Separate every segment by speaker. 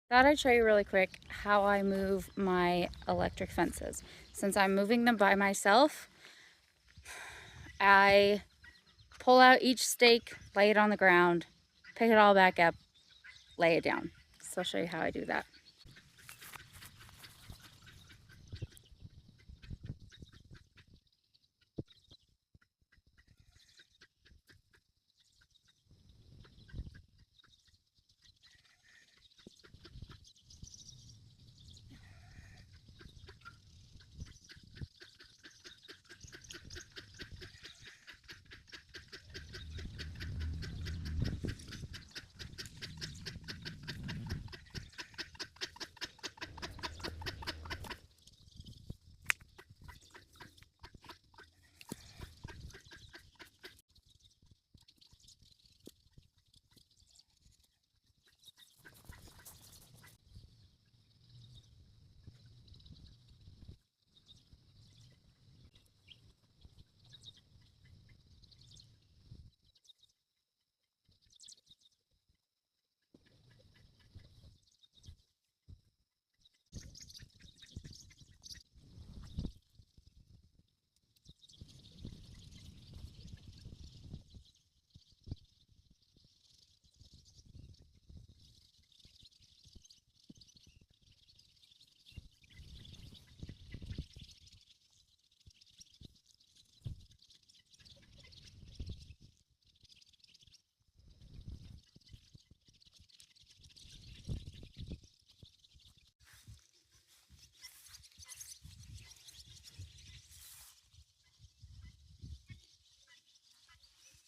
Speaker 1: Thought I'd show you really quick how I move my electric fences. Since I'm moving them by myself, I pull out each stake, lay it on the ground, pick it all back up, lay it down. So I'll show you how I do that.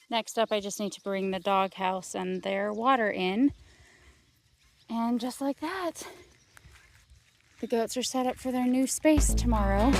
Speaker 1: Next up, I just need to bring the dog house and their water in. And just like that, the goats are set up for their new space tomorrow.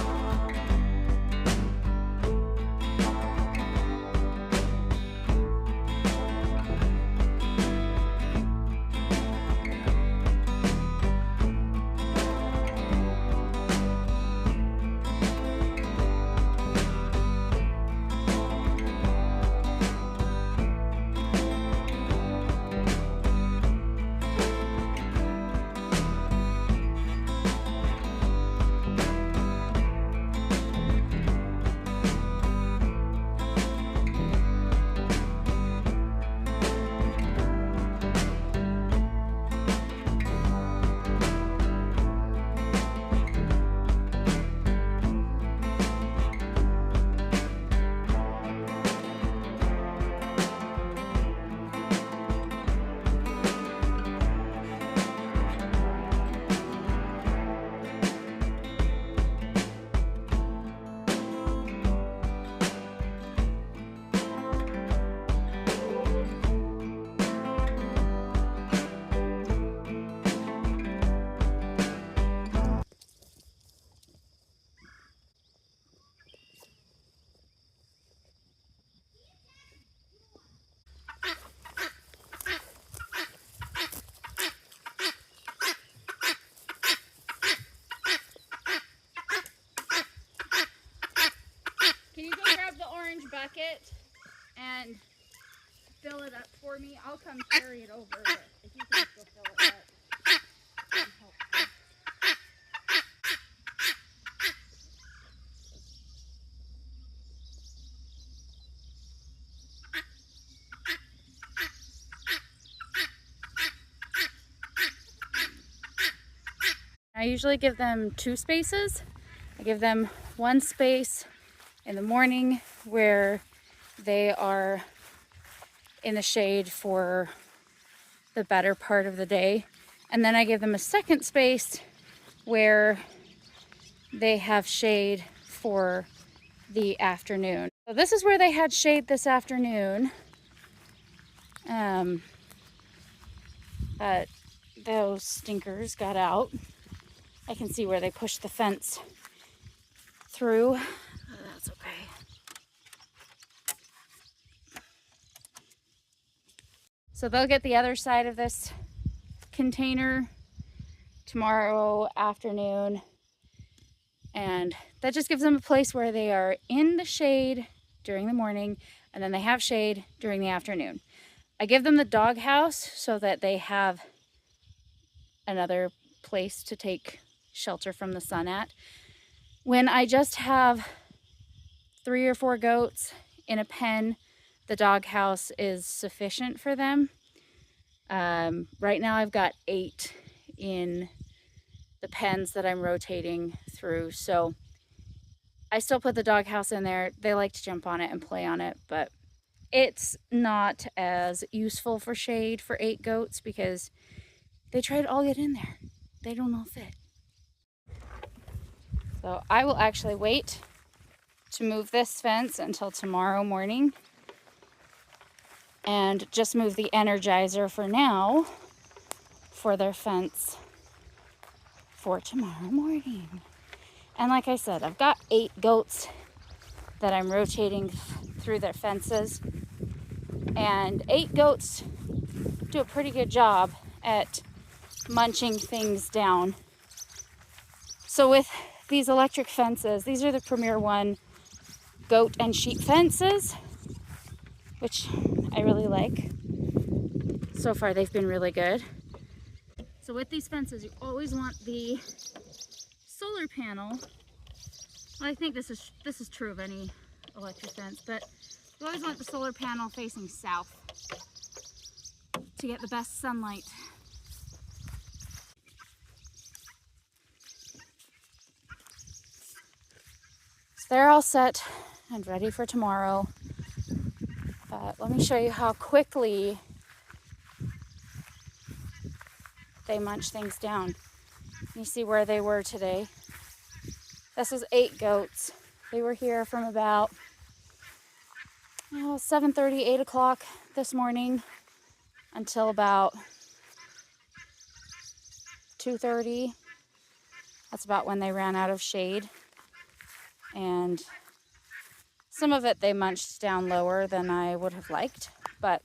Speaker 1: Can you go grab the orange bucket and fill it up for me? I'll come carry it over, but if you can just go fill it up. I usually give them 2 spaces. I give them 1 space in the morning where they are in the shade for the better part of the day. And then I give them a second space where they have shade for the afternoon. So this is where they had shade this afternoon. But those stinkers got out. I can see where they pushed the fence through. That's okay. So they'll get the other side of this container tomorrow afternoon, and that just gives them a place where they are in the shade during the morning, and then they have shade during the afternoon. I give them the dog house so that they have another place to take shelter from the sun at. When I just have 3 or 4 goats in a pen, the doghouse is sufficient for them. Right now I've got 8 in the pens that I'm rotating through, so I still put the doghouse in there. They like to jump on it and play on it, but it's not as useful for shade for 8 goats because they try to all get in there. They don't all fit. So I will actually wait to move this fence until tomorrow morning and just move the Energizer for now for their fence for tomorrow morning. And like I said, I've got 8 goats that I'm rotating through their fences, and 8 goats do a pretty good job at munching things down. So with these electric fences, these are the Premier One goat and sheep fences, which I really like. So far they've been really good. So with these fences, you always want the solar panel. Well, I think this is true of any electric fence, but you always want the solar panel facing south to get the best sunlight. So they're all set and ready for tomorrow. But let me show you how quickly they munch things down. You see where they were today. This is 8 goats. They were here from about 7:30, 8 o'clock this morning until about 2:30. That's about when they ran out of shade. And some of it they munched down lower than I would have liked, but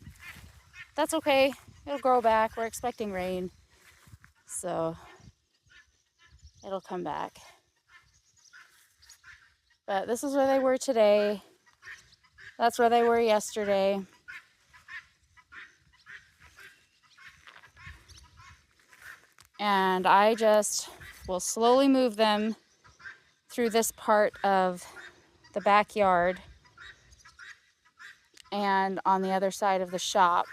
Speaker 1: that's okay. It'll grow back. We're expecting rain, so it'll come back. But this is where they were today. That's where they were yesterday. And I just will slowly move them through this part of the backyard and on the other side of the shop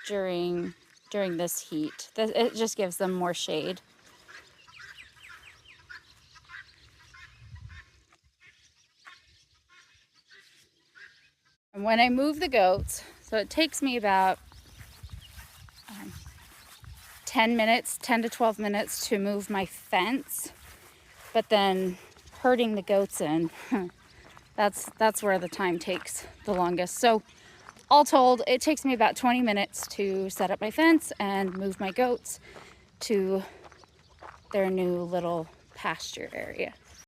Speaker 1: during this heat. It just gives them more shade. And when I move the goats, so it takes me about 10 to 12 minutes to move my fence, but then herding the goats in, that's where the time takes the longest. So all told, it takes me about 20 minutes to set up my fence and move my goats to their new little pasture area.